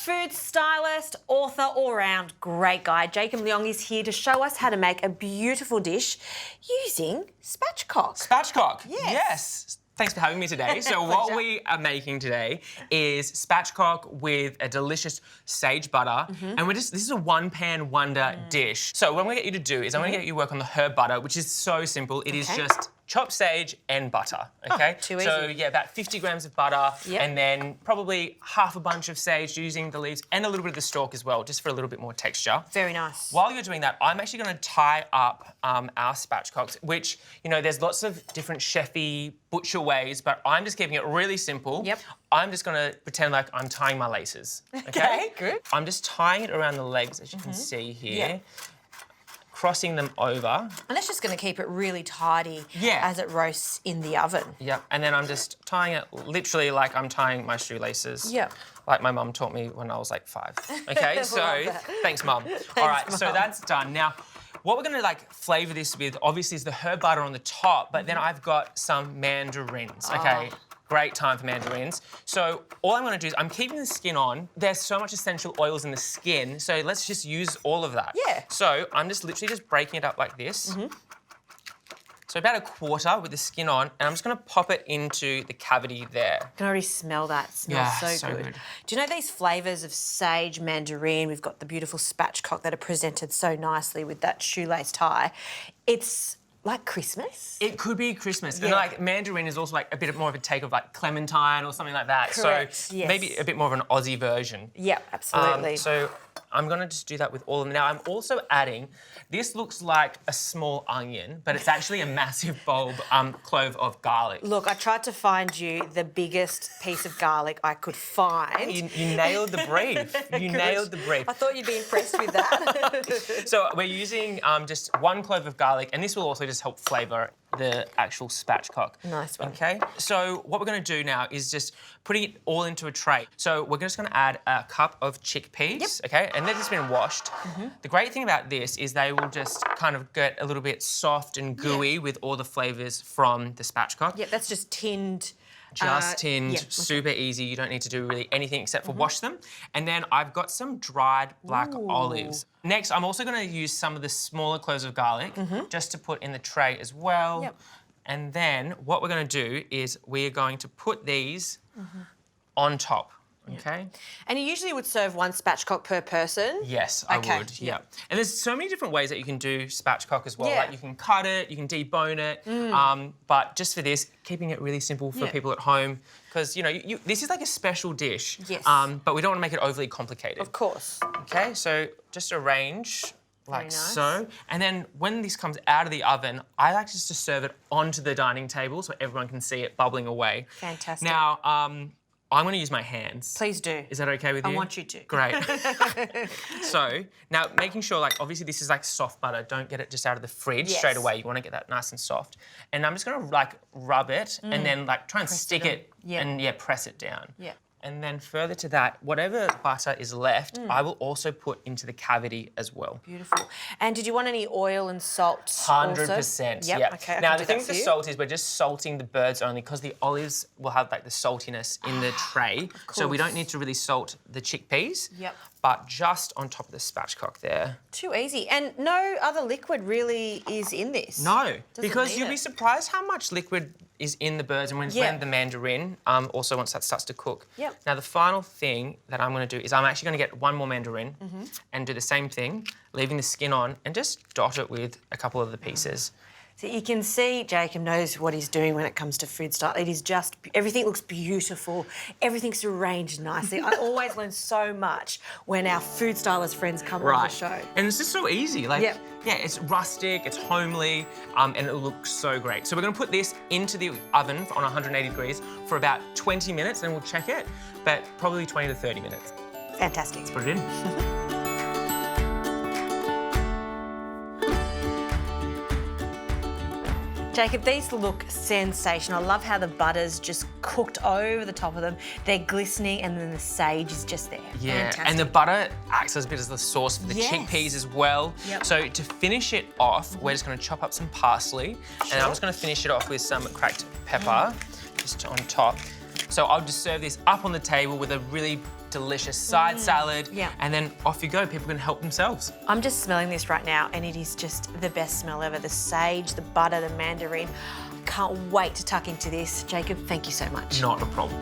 food stylist, author, all-round great guy, Jacob Leong is here to show us how to make a beautiful dish using spatchcock. Spatchcock, Yes. yes. Thanks for having me today. So what we are making today is spatchcock with a delicious sage butter. And this is a one-pan wonder dish. So what I'm gonna get you to do is I'm gonna get you to work on the herb butter, which is so simple. It is just chopped sage and butter, okay? Too easy. So yeah, about 50 grams of butter and then probably half a bunch of sage using the leaves and a little bit of the stalk as well, just for a little bit more texture. Very nice. While you're doing that, I'm actually gonna tie up our spatchcocks, which, you know, there's lots of different chefy butcher ways, but I'm just keeping it really simple. Yep. I'm just gonna pretend like I'm tying my laces, okay? Good. I'm just tying it around the legs, as you can see here. Crossing them over. And that's just going to keep it really tidy Yeah. as it roasts in the oven. Yep, and then I'm just tying it literally like I'm tying my shoelaces. Yep. Like my mum taught me when I was like 5. Okay, so Love that. thanks, Mum. All right, so Mum. that's done. Now, what we're gonna like flavour this with, obviously, is the herb butter on the top, but then I've got some mandarins, okay? Great time for mandarins. So all I'm gonna do is I'm keeping the skin on. There's so much essential oils in the skin, so let's just use all of that. Yeah. So I'm just literally just breaking it up like this. So about a quarter with the skin on, and I'm just gonna pop it into the cavity there. I can already smell that. It smells Yeah, so so good. good. Do you know these flavours of sage, mandarin? We've got the beautiful spatchcock that are presented so nicely with that shoelace tie. It's like Christmas. It could be Christmas. Yeah. And like mandarin is also like a bit more of a take of like clementine or something like that. Correct, So yes. maybe a bit more of an Aussie version. Yeah, absolutely. So I'm gonna just do that with all of them. Now I'm also adding, this looks like a small onion, but it's actually a massive bulb clove of garlic. Look, I tried to find you the biggest piece of garlic I could find. You nailed the brief. You nailed the brief. I thought you'd be impressed with that. So we're using just 1 clove of garlic, and this will also just help flavour the actual spatchcock. Nice one. Okay, so what we're going to do now is just putting it all into a tray. So we're just going to add a cup of chickpeas, okay, and they've just been washed. The great thing about this is they will just kind of get a little bit soft and gooey with all the flavours from the spatchcock. Yeah, that's just tinned. Just tinned, yeah. super easy. You don't need to do really anything except for wash them. And then I've got some dried black olives. Next, I'm also going to use some of the smaller cloves of garlic just to put in the tray as well. Yep. And then what we're going to do is we're going to put these on top. Okay. And you usually would serve 1 spatchcock per person? Yes, I Okay, would. yeah. Yeah. And there's so many different ways that you can do spatchcock as well. Yeah. Like you can cut it, you can debone it. But just for this, keeping it really simple for people at home, because you know this is like a special dish. Yes. But we don't want to make it overly complicated. Of course. Okay. So just arrange like nice. so, and then when this comes out of the oven, I like just to serve it onto the dining table so everyone can see it bubbling away. Fantastic. Now, I'm going to use my hands. Please do. Is that okay with you? I want you to. Great. So now making sure, like, obviously this is like soft butter. Don't get it just out of the fridge straight away. You want to get that nice and soft. And I'm just going to like rub it and then like try and stick it and press it down. Yeah. And then further to that, whatever butter is left, I will also put into the cavity as well. Beautiful. And did you want any oil and salt 100%. Yep. Yeah. Okay, I now can the do thing that with for the you. salt is we're just salting the birds only because the olives will have like the saltiness in the tray. So we don't need to really salt the chickpeas. Yep. But just on top of the spatchcock there. Too easy. And no other liquid really is in this. No, Doesn't because need you'll it. be surprised how much liquid is in the birds and when the mandarin, also once that starts to cook. Yep. Now the final thing that I'm going to do is I'm actually going to get 1 more mandarin and do the same thing, leaving the skin on and just dot it with a couple of the pieces. So you can see Jacob knows what he's doing when it comes to food style. It is just, everything looks beautiful. Everything's arranged nicely. I always learn so much when our food stylist friends come on the show. And it's just so easy. Like, yeah, it's rustic, it's homely, and it looks so great. So we're gonna put this into the oven on 180 degrees for about 20 minutes, and we'll check it, but probably 20 to 30 minutes. Fantastic. Let's put it in. Jacob, these look sensational. I love how the butter's just cooked over the top of them. They're glistening and then the sage is just there. Yeah, Fantastic. and the butter acts as a bit as the sauce for the chickpeas as well. Yep. So to finish it off, we're just gonna chop up some parsley and I'm just gonna finish it off with some cracked pepper just on top. So I'll just serve this up on the table with a really delicious side salad, Yeah. and then off you go. People can help themselves. I'm just smelling this right now, and it is just the best smell ever. The sage, the butter, the mandarin. Can't wait to tuck into this. Jacob, thank you so much. Not a problem.